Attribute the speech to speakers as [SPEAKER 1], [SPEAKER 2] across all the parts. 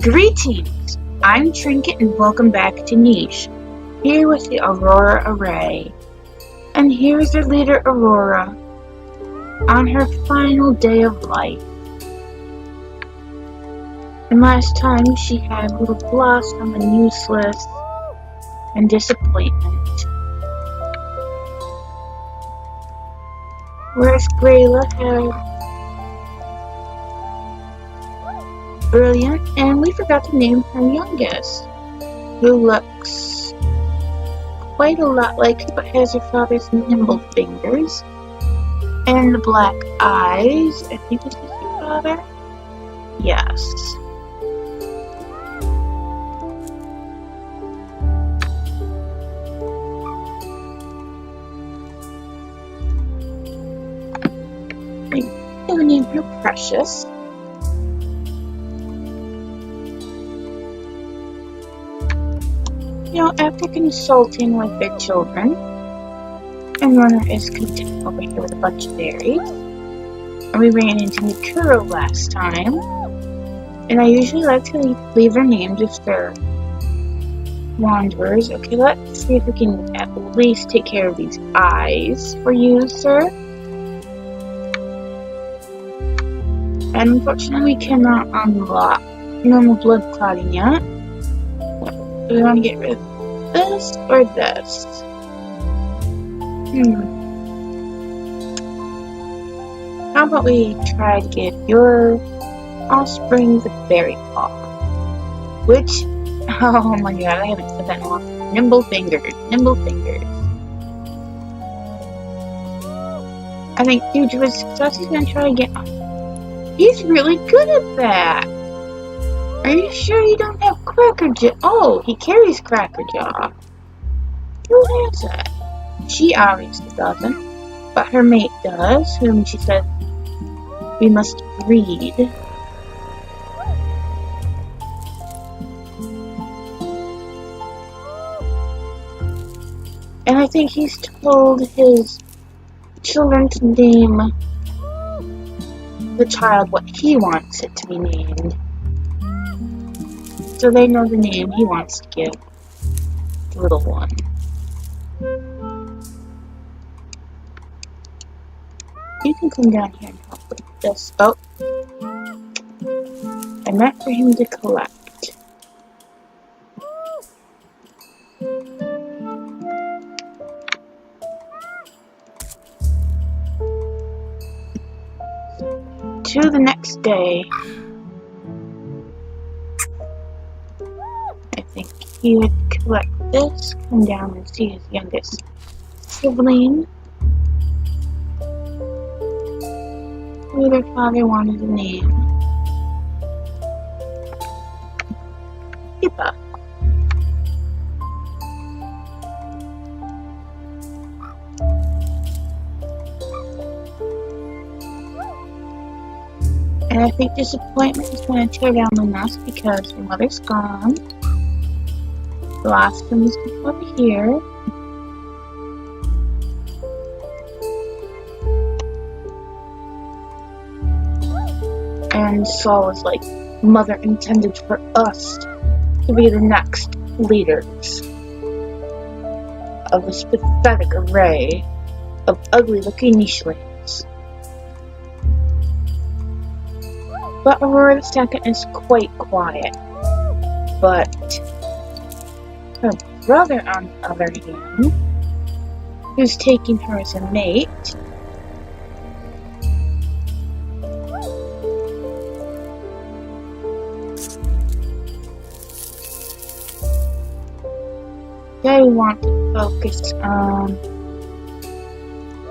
[SPEAKER 1] Greetings! I'm Trinket and welcome back to Niche, here with the Aurora Array. And here's their leader Aurora, on her final day of life. And last time she had little Blossom and Useless and Disappointment. Whereas Grayla had Brilliant, and we forgot to name her youngest, who looks quite a lot like her but has her father's nimble fingers and the black eyes. I think this is your father? Yes. I'm going to name her Precious. After consulting with their children, and Runner is content over here with a bunch of berries. And we ran into Mikuro last time. And I usually like to leave their names if they're wanderers. Okay, let's see if we can at least take care of these eyes for you, sir. And unfortunately, we cannot unlock normal blood clotting yet. Do we want to get rid of this or this? How about we try to give your offspring the berry paw? Which, oh my god, I haven't said that in a long. Nimble fingers. I think due to his success, he's gonna try again. He's really good at that. Are you sure you don't have Cracker Jaw? Oh, he carries Cracker Jaw. Who has that? She obviously doesn't, but her mate does, whom she said we must breed. And I think he's told his children to name the child what he wants it to be named. So they know the name he wants to give the little one. You can come down here and help with this. Oh, I meant for him to collect. To the next day. He would collect this, come down and see his youngest sibling, who their father wanted to name Pippa. And I think Disappointment is going to tear down the nest because her mother's gone. Blossom's over here. And Saul was like, Mother intended for us to be the next leaders of this pathetic array of ugly-looking nichelings. But Aurora II is quite quiet. But her brother, on the other hand, who's taking her as a mate, they want to focus on,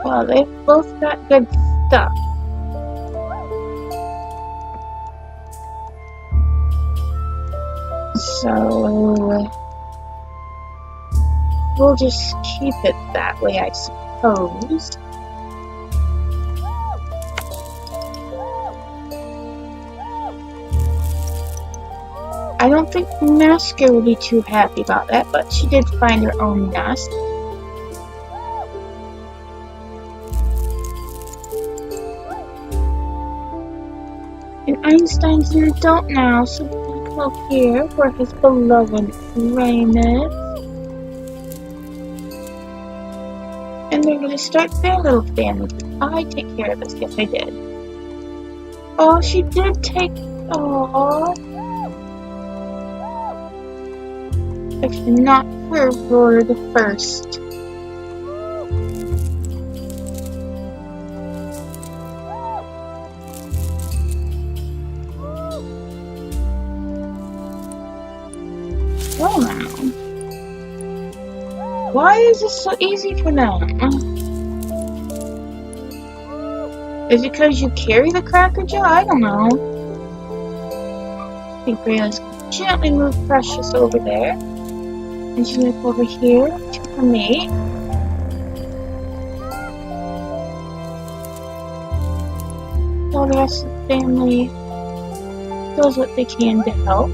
[SPEAKER 1] well, they've both got good stuff. So we'll just keep it that way, I suppose. I don't think Masker will be too happy about that, but she did find her own nest. And Einstein's an adult now, so we can animal here for his beloved Ramus. And they're gonna start their little family. I take care of this. Yes, I did. Oh, she did take. Oh. Actually, not for Aurora the first. Oh, now. Why is this so easy for them? Is it because you carry the cracker jaw? I don't know. I think Brianna's gonna gently move Precious over there. And she's gonna go over here to her mate. All the rest of the family does what they can to help.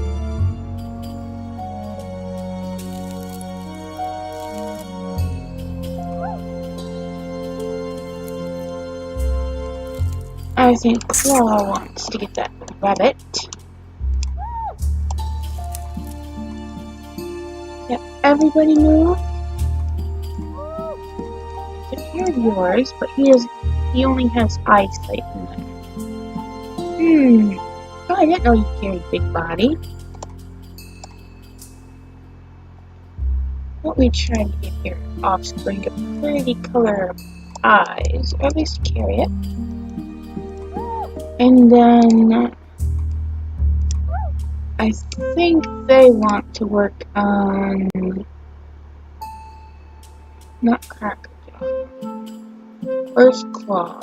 [SPEAKER 1] I think Claw wants to get that rabbit. Yep, everybody move. I can hear yours, but he only has eyesight in there. Oh, I didn't know you carried big body. Let me try to give your offspring a pretty color of eyes, or at least carry it. And then I think they want to work on not Cracker Jaw. Where's Claw?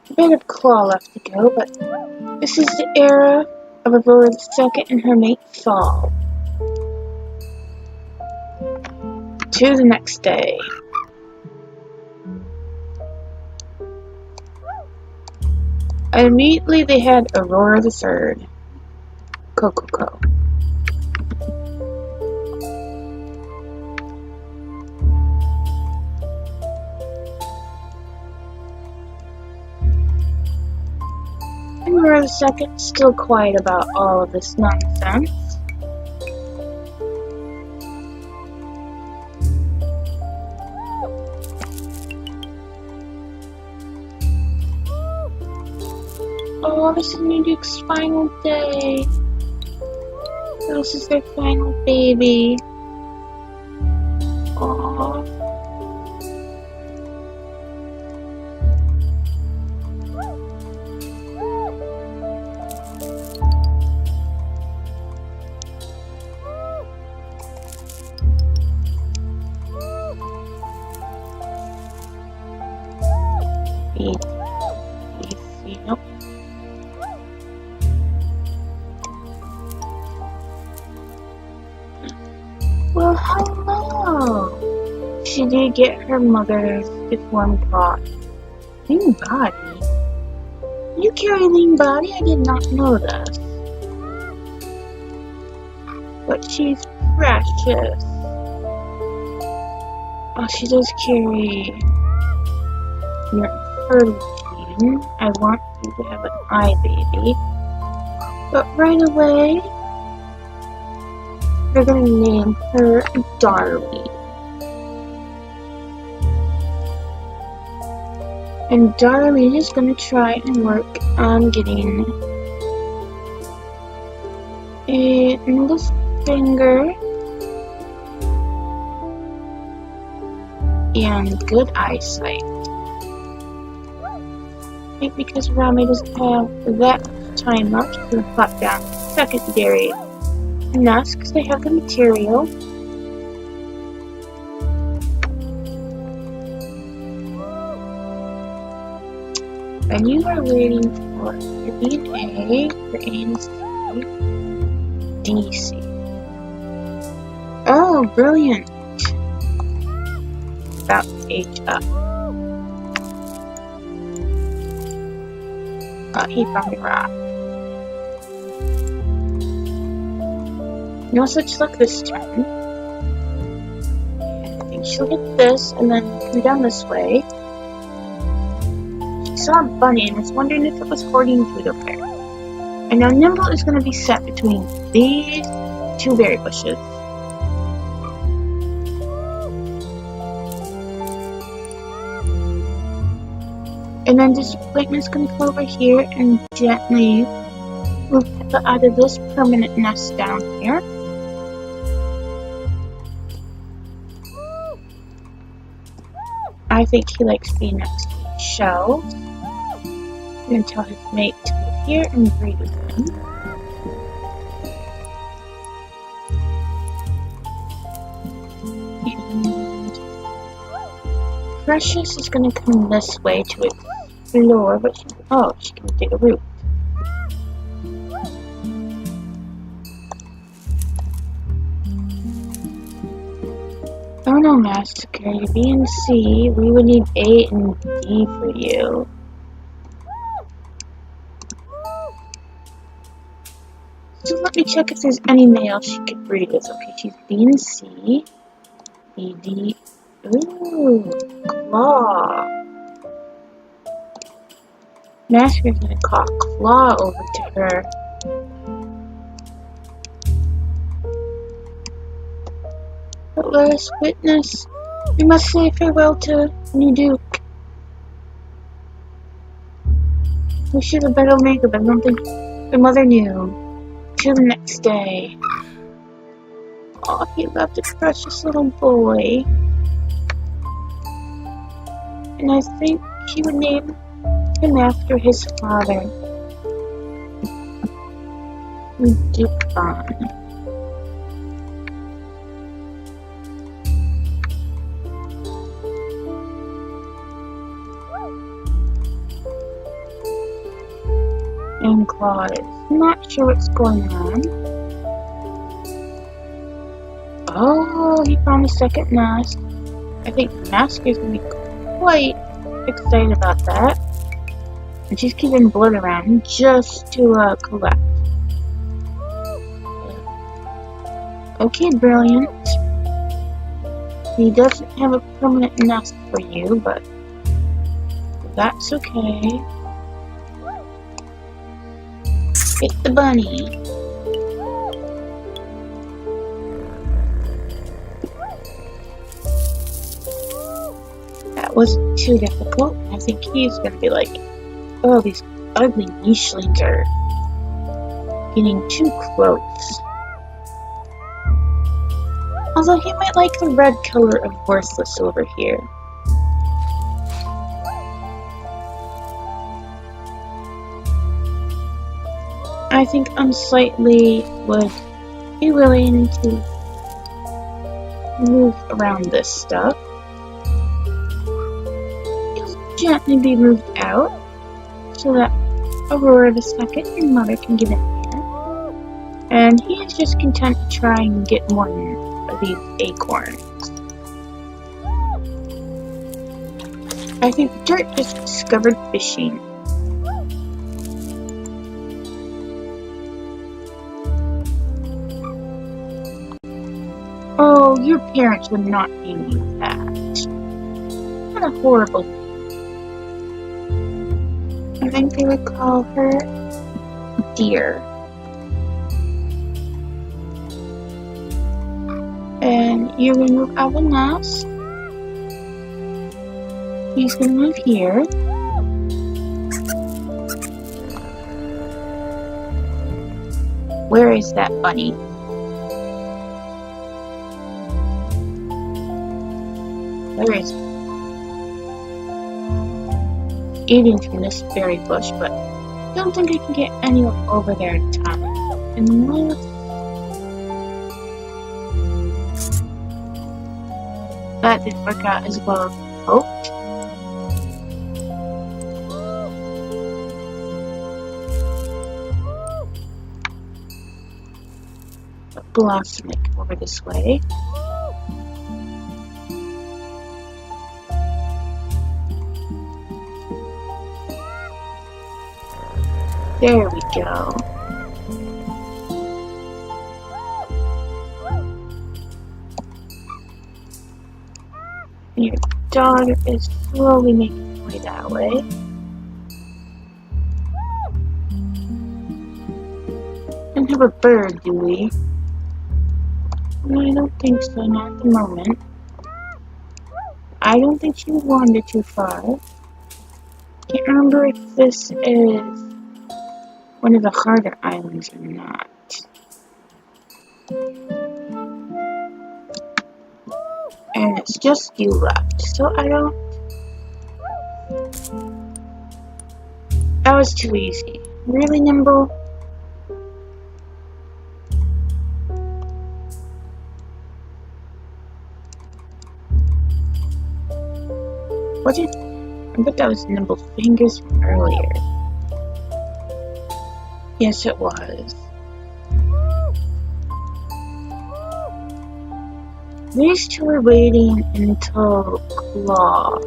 [SPEAKER 1] A bit of Claw left to go, but this is the era of Aurora II and her mate Fall. To the next day. And immediately they had Aurora the Third. Coco. And Aurora the Second still quiet about all of this nonsense. Oh, this is Nuduk's final day. This is their final baby. Aww. Nope. Well, hello! She did get her mother's deformed body. Lean body? You carry lean body? I did not know this. But she's precious. Oh, she does carry your infertile gene. I want you to have an eye baby. But right away, they're going to name her Darby. And Darby is going to try and work on getting an index finger and good eyesight. I think because Rami doesn't have that much time left, she's going to plot down secondary nest because they have the material. And you are waiting for your DNA, your ANC, DC. Oh, brilliant! About to age up. He found a rock. No such luck this turn. I think she'll hit this and then come down this way. She saw a bunny and was wondering if it was hoarding food over there. And now Nimble is going to be set between these two berry bushes. And then Disappointment's going to come over here and gently move Peppa out of this permanent nest down here. I think he likes being next to the shelves. I'm going to tell his mate to move here and breed with him. And Precious is going to come this way to explore, but she can dig a root. Oh no, Massacre, you're B and C. We would need A and D for you. So let me check if there's any male she could breed with. Okay, she's B and C. B, D. Ooh, Claw. Massacre's gonna call Claw over to her. But let us witness. We must say farewell to new Duke. We should have better makeup. I don't think her mother knew. Till the next day. Oh, he loved a precious little boy. And I think he would name him after his father. Dukon. And Claude is not sure what's going on. Oh, he found a second nest. I think Massacre is going to be quite excited about that. And she's keeping blood around just to collect. Okay, brilliant. He doesn't have a permanent nest for you, but that's okay. Get the bunny. That wasn't too difficult. I think he's gonna be like, oh, these ugly niechlings are getting too close. Although he might like the red color of Worthless over here. I think Unsightly would be willing to move around this stuff. He'll gently be moved out so that Aurora the Second, your mother, can get in here. And he is just content to try and get more of these acorns. I think Dirt just discovered fishing. Oh, your parents would not name you that. What a horrible name. I think they would call her Deer. And you're going to move out of the nest. He's going to move here. Where is that bunny? Where is it? Eating from this berry bush, but I don't think I can get anyone over there in time. Unless... that didn't work out as well as I hoped. But Blossom come over this way. There we go. And your dog is slowly making its way that way. don't have a bird, do we? No, I don't think so, not at the moment. I don't think she wandered too far. Can't remember if this is one of the harder islands or not. And it's just you left, so I don't... That was too easy. Really, Nimble? What did... I bet that was Nimble's fingers from earlier. Yes, it was. These two are waiting until Claw.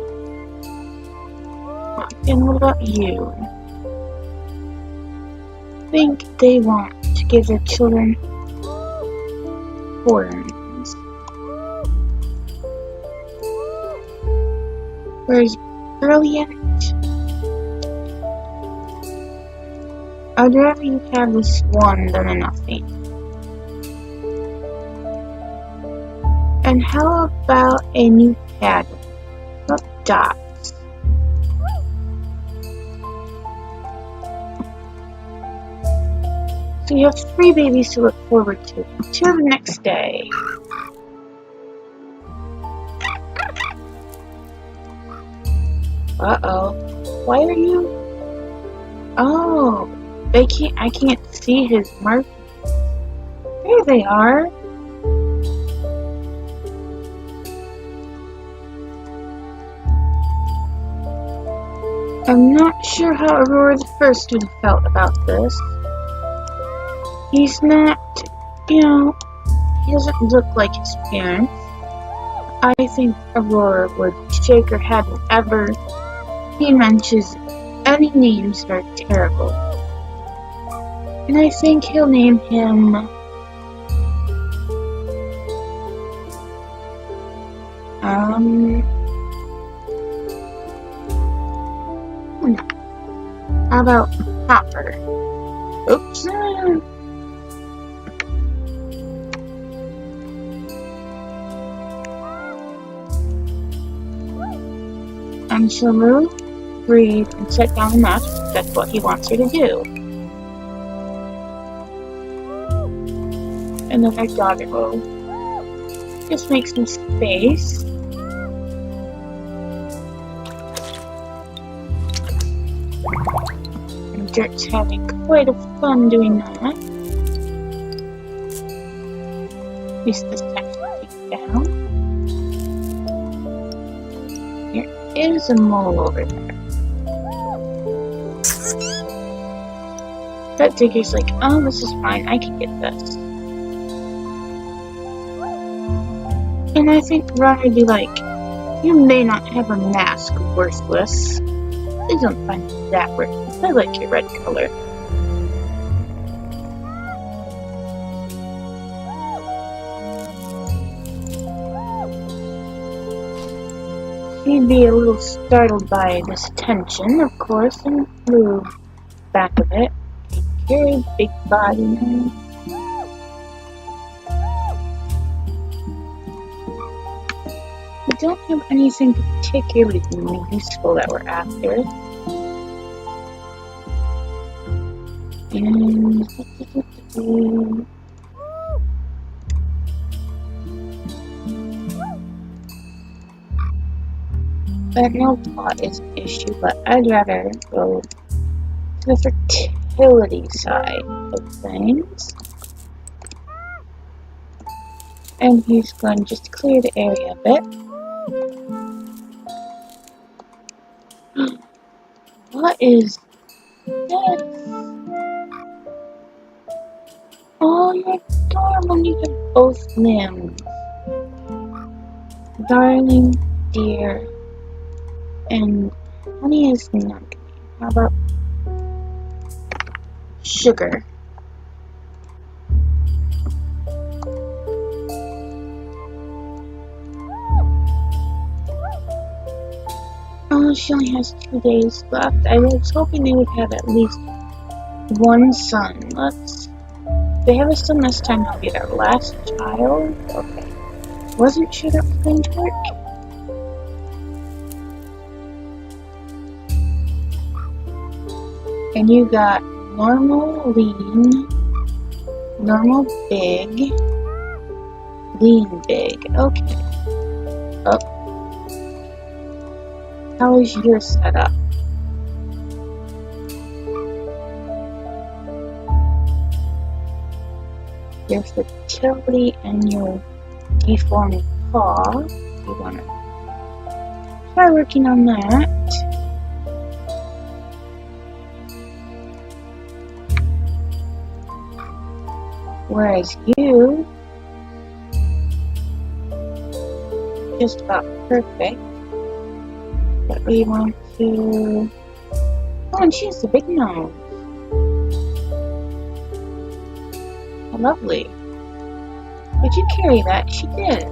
[SPEAKER 1] And what about you? I think they want to give their children horns. Whereas Brilliant, I'd rather you have this one than a nothing. And how about a new pattern of dots? So you have 3 babies to look forward to until the next day. Uh-oh. Why are you... Oh, I can't see his markings. There they are. I'm not sure how Aurora the First would have felt about this. He's not, he doesn't look like his parents. I think Aurora would shake her head whenever he mentions any names that are terrible. And I think he'll name him... How about Hopper? Oops. And she'll move, breathe, and set down the match. That's what he wants her to do. And then our daughter will just make some space. And Dirt's having quite a fun doing that. At least this time she'll take down. There is a mole over there. That Digger's like, oh, this is fine, I can get this. And I think Ron would be like, you may not have a mask, worthless. Please don't find me that worthless. I like your red color. He'd be a little startled by this attention, of course, and move back of it. Very big body now. We don't have anything particularly useful that we're after. And... But no plot is an issue, but I'd rather go to the fertility side of things. And he's going to just clear the area a bit. What is this? Oh, you're adorable. You have both limbs. Darling, dear. And honey is not. How about sugar? Oh, she only has 2 days left. I was hoping they would have at least one son. Let's They have a son this time. He'll be their last child. Okay. Wasn't sure that was going to work. And you got normal, lean, normal, big, lean, big. Okay. Oh. How is your setup? Your fertility and your deforming paw. You want to try working on that. Whereas you, just about perfect. But we want to... Oh, and she has the big nose. Oh, lovely. Did you carry that? She did.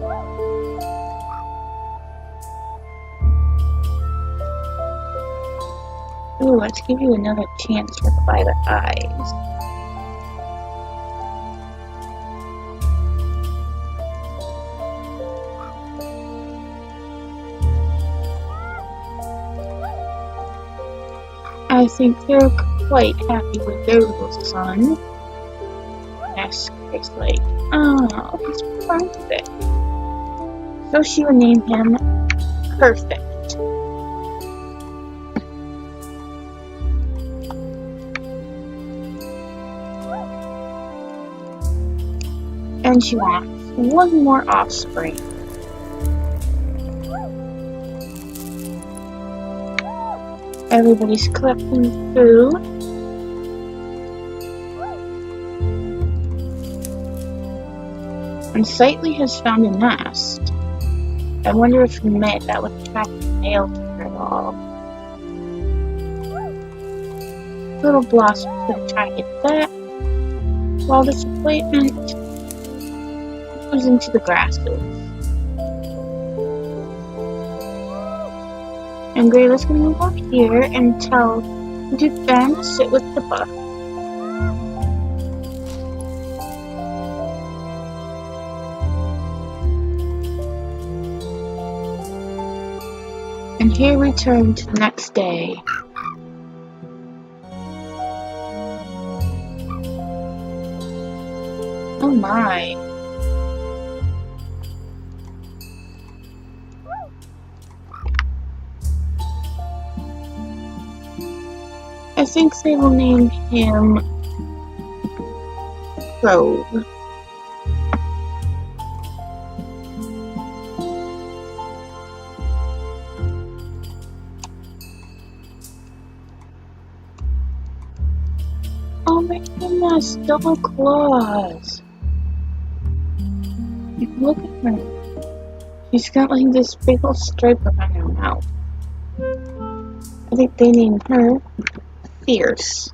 [SPEAKER 1] Ooh, let's give you another chance to apply the eyes. I think they're quite happy with their little son. Asker's like, oh, he's fine with it. So she would name him Perfect. And she wants one more offspring. Everybody's collecting food. And Sightly has found a nest. I wonder if that would attract the male to her at all. Little Blossom's gonna try to get that. While this appointment goes into the grasses. And Grayla's gonna move up here and tell Duke Ben to sit with the buck. And here we turn to the next day. Oh my. I think they will name him Rogue. Oh my goodness, double claws. Look at her. She's got like this big old stripe around her mouth. I think they named her Fierce.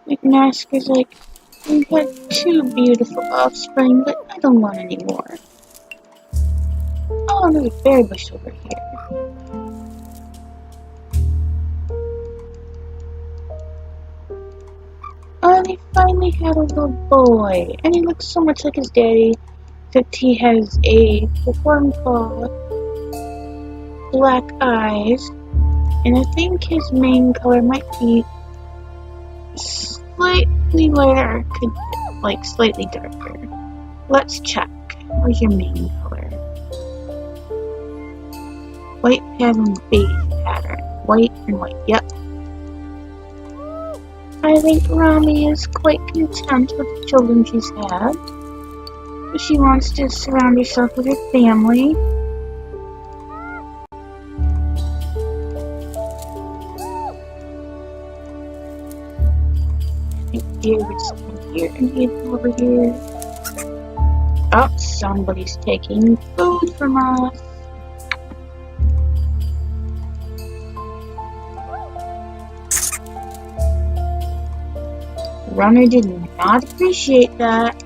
[SPEAKER 1] McMasker's like, we've had 2 beautiful offspring, but I don't want any more. Oh, there's a berry bush over here. Oh, they finally had a little boy, and he looks so much like his daddy, except he has a deformed paw, black eyes, and I think his mane color might be slightly lighter, like slightly darker. Let's check. Where's your mane color? White pattern, beige pattern. White and white, yep. I think Rami is quite content with the children she's had. But she wants to surround herself with her family. I think David's something here and he's over here. Oh, somebody's taking food from us. Runner did not appreciate that.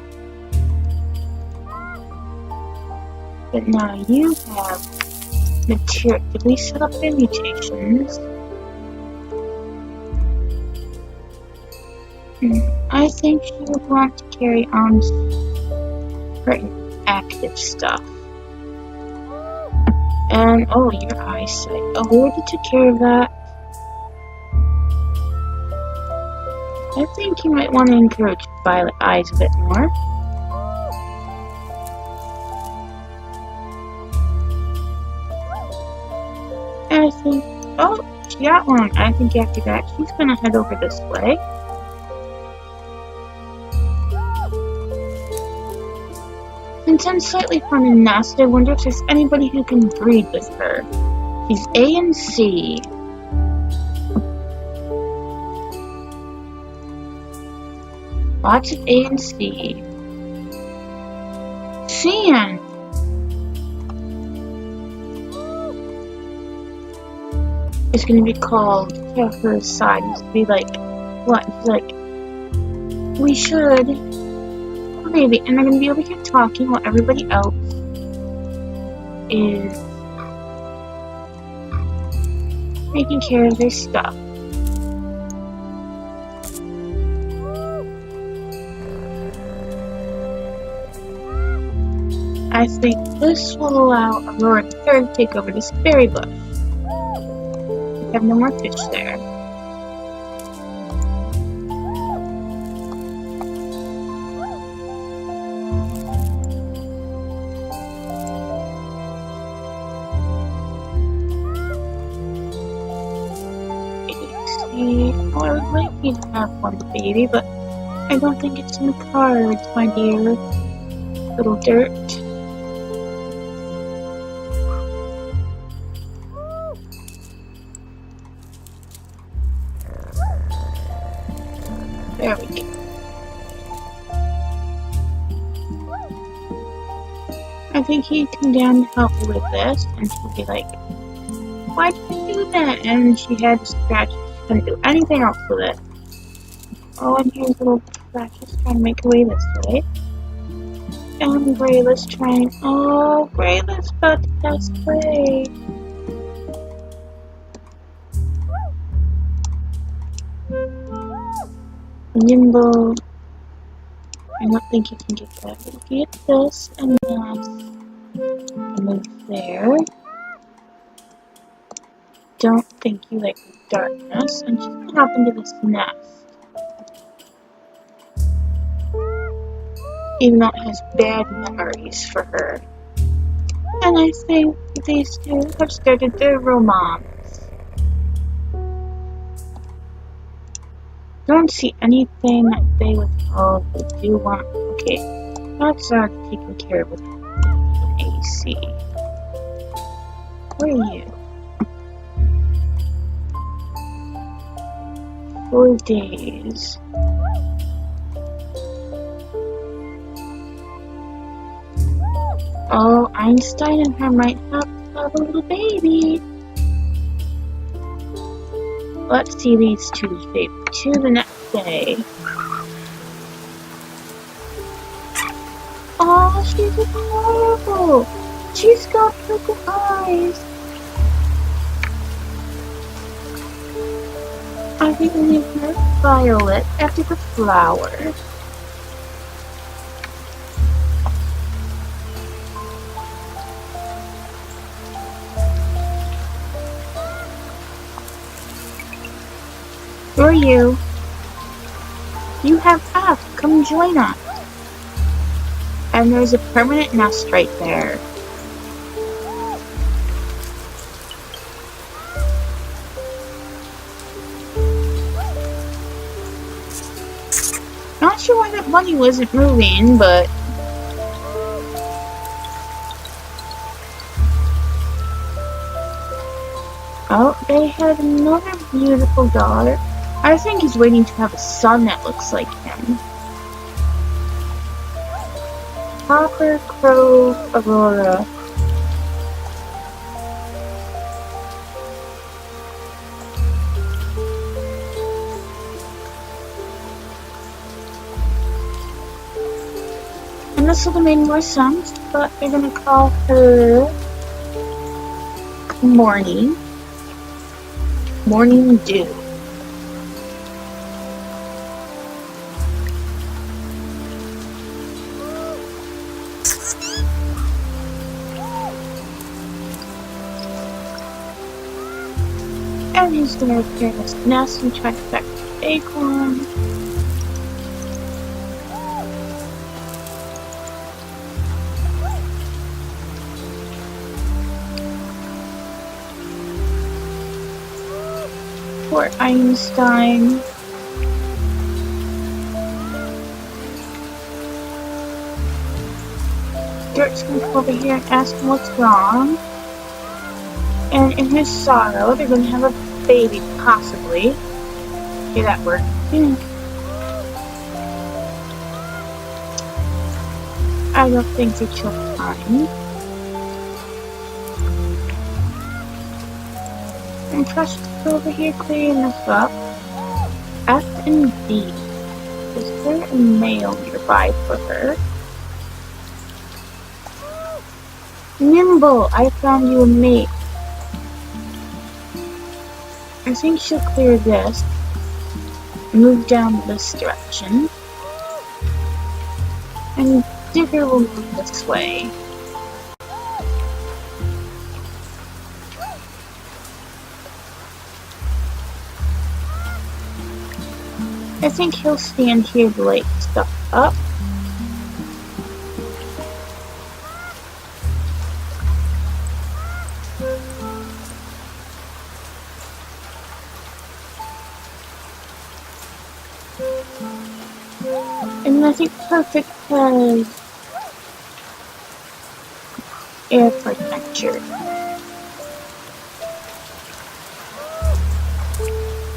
[SPEAKER 1] But now you have Material. Did we set up their mutations? I think she would want to carry on certain active stuff. And, oh, your eyesight. Oh, we already took care of that. I think you might want to encourage violet eyes a bit more. And I think, oh, she got one. I think after that, she's going to head over this way. Since I'm slightly fun and nasty, I wonder if there's anybody who can breed with her. She's A and C. Lots of A and C. Cian! It's gonna be called to her side. It's gonna be like, what? It's like, we should. Maybe. And they're gonna be over here talking while everybody else is taking care of their stuff. I think this will allow Aurora to take over this berry bush. We have no more fish there. Oh, I would like you to have one baby, but I don't think it's in the cards, my dear. Little dirt. There we go. I think he'd come down to help me with this, and she'd be like, why did you do that? And she had to scratch. She couldn't do anything else with it. Oh, and here's little Precious trying to make her way this way. And Grayla's trying. Oh, Grayla's about to pass away. Nimble. I don't think you can get that, but if you get this and this, and move there. Don't think you like the darkness, and she's gonna hop into this nest. Even though it has bad memories for her. And I think these two have started their romance. Don't see anything that they withhold. They do want. Okay, that's taken care of with an AC. Where are you? 4 days. Oh, Einstein and her might have to have a little baby. Let's see these two's baby to the next day. Oh, she's adorable. She's got purple eyes. I think we name her Violet after the flower. Who are you? You have asked. Come join us. And there's a permanent nest right there. Not sure why that bunny wasn't moving, but oh, they had another beautiful daughter. I think he's waiting to have a son that looks like him. Copper, Crow, Aurora. And this would have made more sense, but they're gonna call her Morning. Morning dew. And he's gonna repair this nest and try to back the acorn. Poor Einstein. Dirt's gonna come over here and ask him what's wrong. And in his sorrow, they're gonna have a baby, possibly. Okay, that worked. I don't think they took time. And Trust is over here clearing this up. F and D. Is there a mail nearby for her? Nimble, I found you a mate. I think she'll clear this. Move down this direction. And Digger will move this way. I think he'll stand here to light stuff up. And I think Perfect has air protector.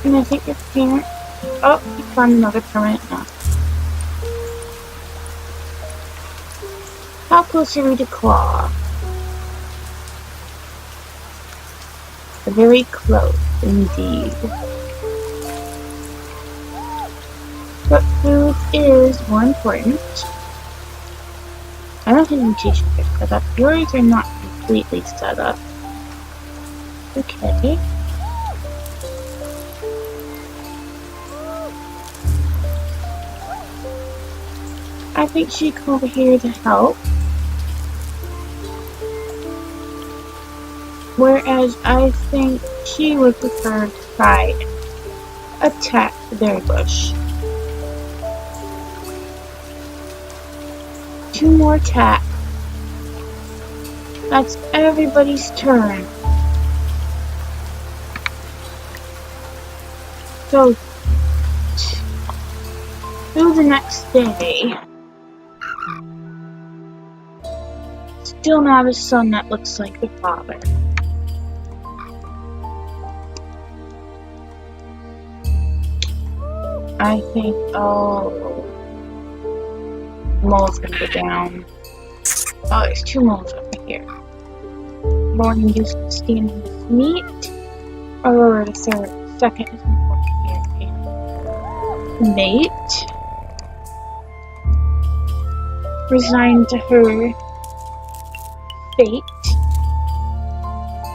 [SPEAKER 1] And I think your parent. Oh, he found another permanent now. How close are we to Claw? Very close, indeed. But food is more important. I don't think mutation is set up. Yours are not completely set up. Okay. I think she'd come over here to help. Whereas I think she would prefer to try and attack the berry bush. 2 more attacks. That's everybody's turn. So, through the next day. Still not a son that looks like the father. I think, mole's gonna go down. Oh, there's 2 moles over here. Morning used to stand in his meat. Aurora the second is important here. Mate. Resigned to her fate.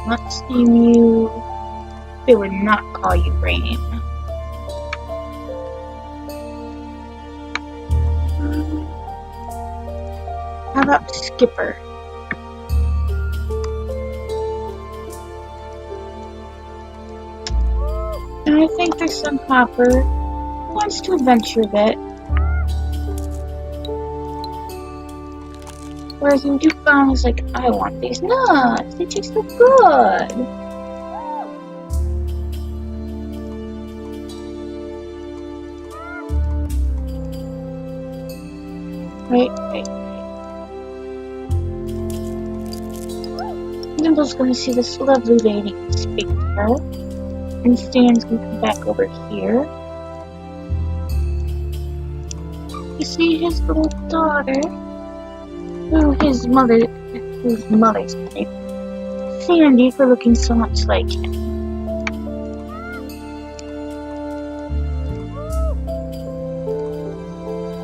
[SPEAKER 1] Let's name you. They would not call you Rain. How about Skipper? And I think their son Hopper wants to adventure a bit. Whereas when Dupont is like, I want these nuts, they taste so good. Right. Nimble's gonna see this lovely lady and speak to her. And Stan's gonna come back over here. You see his little daughter? Whose mother's name? Sandy, for looking so much like him.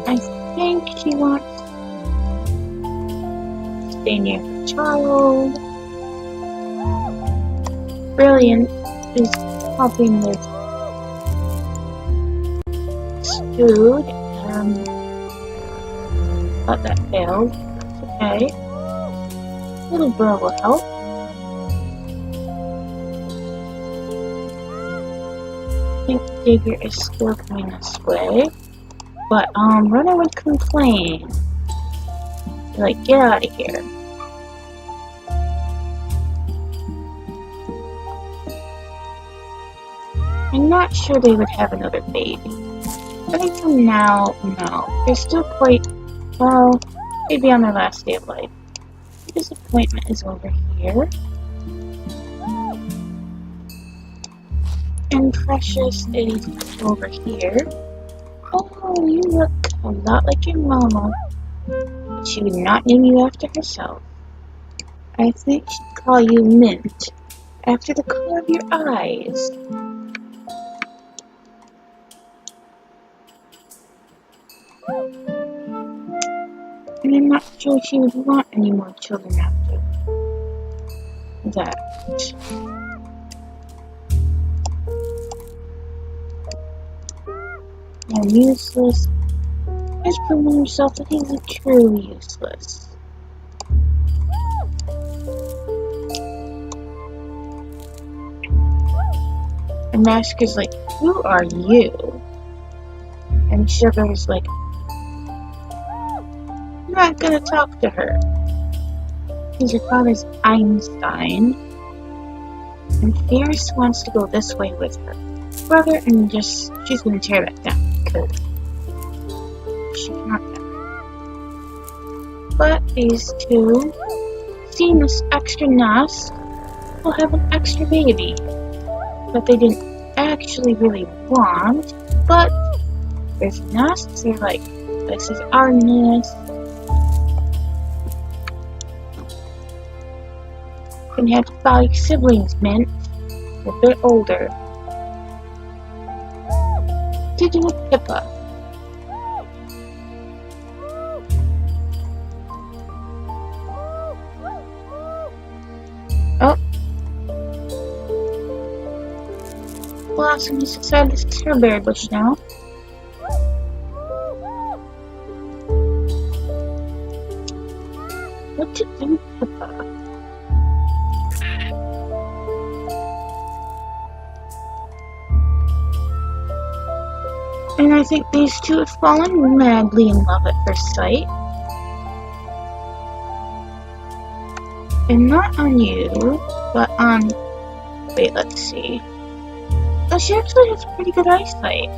[SPEAKER 1] I think he wants to stay near the child. Brilliant is helping with food, but that failed. That's okay. Little girl will help. I think Digger is still coming this way, but Runner would complain. Like, get out of here. I'm not sure they would have another baby. I think for now, no. They're still quite, well, maybe on their last day of life. Disappointment is over here. And Precious is over here. Oh, you look a lot like your mama. But she would not name you after herself. I think she'd call you Mint, after the color of your eyes. And I'm not sure she would want any more children after that. And useless has proven himself that he's truly useless. And Masker's like, who are you? And Sugar's like, I'm not gonna talk to her. Because her father's Einstein. And Fierce wants to go this way with her brother, and she's gonna tear that down because she cannot have it. But these two, seeing this extra nest, will have an extra baby that they didn't actually really want, but there's nests, they're like, this is our nest. And have 5 siblings, Mint. They're a bit older. Digging with Pippa. Oh. Blossom has decided this is her berry bush now. What to do with Pippa? And I think these two have fallen madly in love at first sight. And not on you, but on... Wait, let's see. Oh, she actually has pretty good eyesight.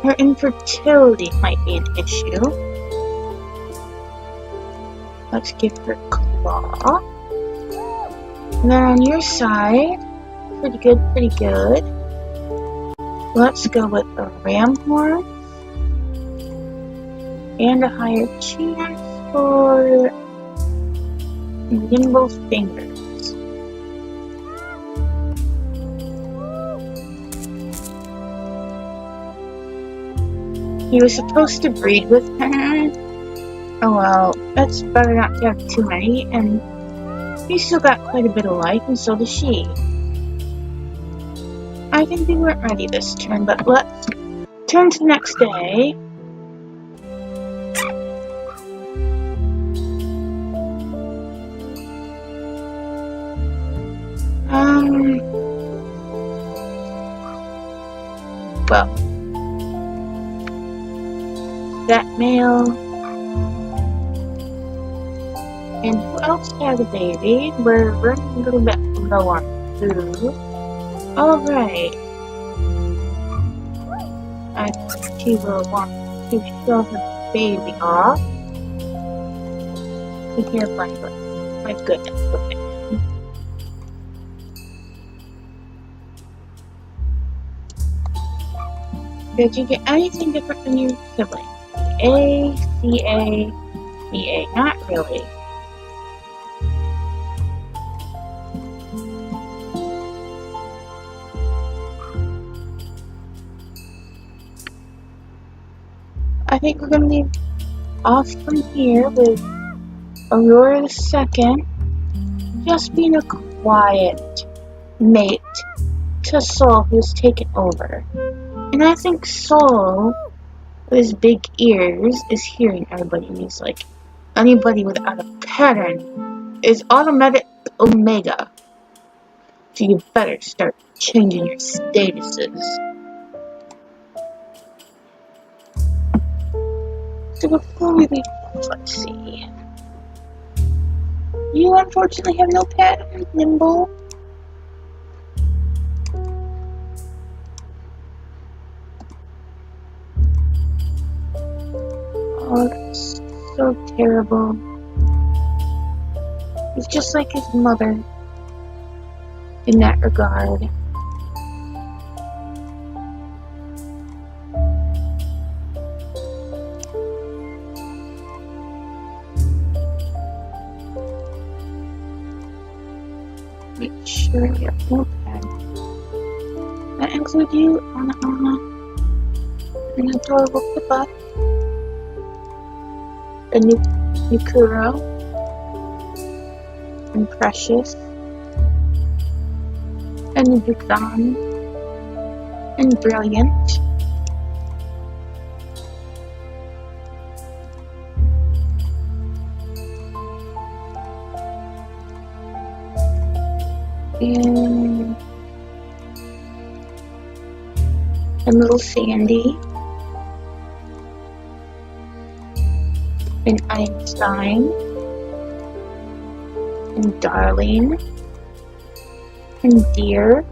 [SPEAKER 1] Her infertility might be an issue. Let's give her claw. And then on your side, pretty good, pretty good. Let's go with a ram horn and a higher chance for nimble fingers. He was supposed to breed with her. Oh well, that's better not to have too many, and he's still got quite a bit of life, and so does she. I think we weren't ready this turn, but let's turn to the next day. Well, that male. And who else had a baby? We're running a little bit low on food. Alright. I think she will want to show her baby off. Here, my goodness, look at him. Did you get anything different from your sibling? A, C, A, B, A. Not really. I think we're going to be off from here with Aurora the Second just being a quiet mate to Soul, who's taken over. And I think Soul, with his big ears, is hearing everybody, and he's like, anybody without a pattern is automatic Omega. So you better start changing your statuses. So before we leave, let's see. You unfortunately have no pattern, Nimble. Oh, that's so terrible. He's just like his mother in that regard. Make sure you have no pattern. That includes you, Anna, an adorable Pippa, a Nukuro, and Precious, and Bukan, and Brilliant. And little Sandy, and Einstein, and Darling, and Deer,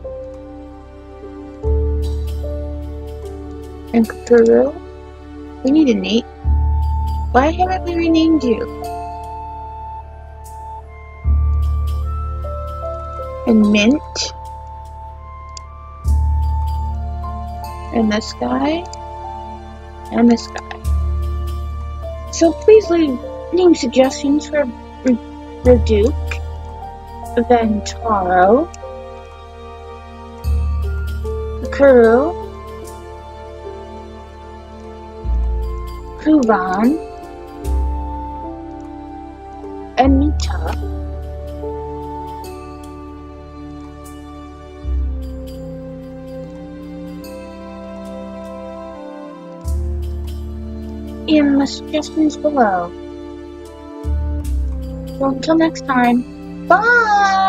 [SPEAKER 1] and Kakuru. We need a Nate. Why haven't we renamed you? And Mint, and this guy, and this guy. So please leave name suggestions for Duke, then Taro, Kuru, Kuvan, Anita, in the suggestions below. So until next time, bye!